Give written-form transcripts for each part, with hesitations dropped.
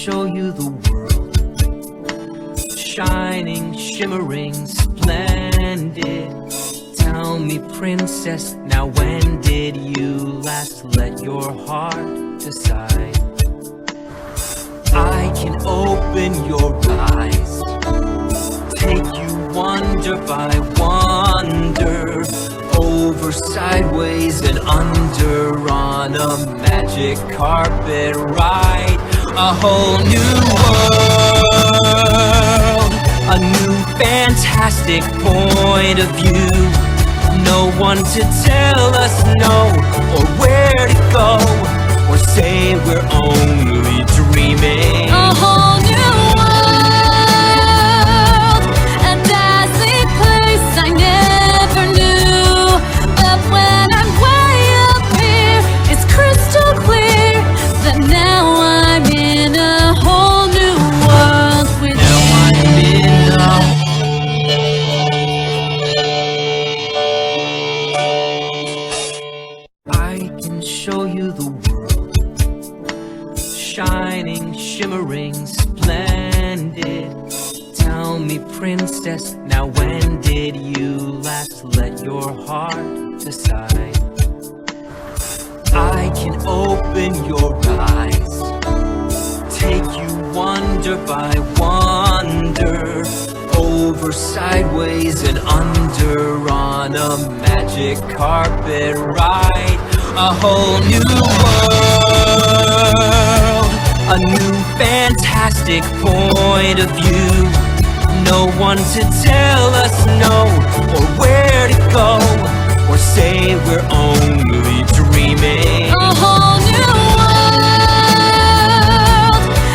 show you the world, shining, shimmering, splendid. Tell me, princess, now when did you last let your heart decide? I can open your eyes, take you wonder by wonder, over, sideways, and under, on a magic carpet ride. A whole new world, a new fantastic point of view. No one to tell us no, or where to go, or say we're only dreaming. A whole new world, a dazzling place I never knew. But when I'm way up here, it's crystal clear that now I'm in a whole new world with Now I'm in a I can show you the world, shining, shimmering, splendid. Tell me, princess, now when did you last let your heart decide? I can open your eyes, take you wonder by wonder, over, sideways, and under, on a magic carpet ride. A whole new world, a new fantastic point of view. No one to tell us no, or where to go, or say we're only dreaming. a whole new world,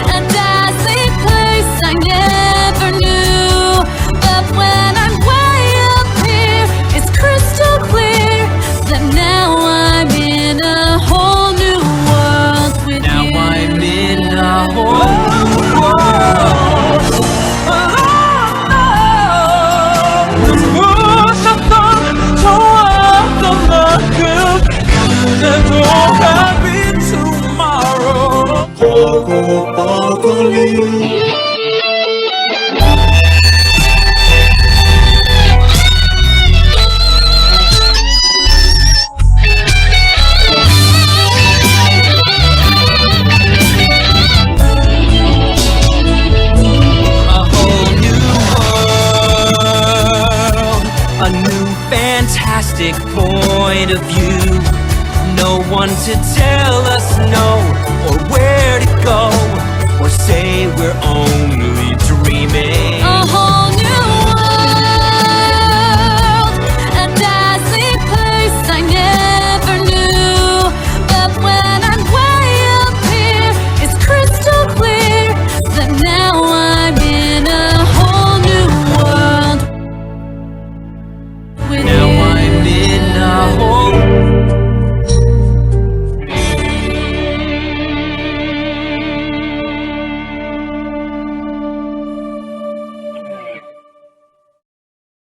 a dazzling place I never knew. But when I'm way up here, it's crystal clear that now I'm in a whole new world with Now you. I'm in a whole new world. A new fantastic point of view. No one to tell us no, or where to go, or say we're only dreaming. A whole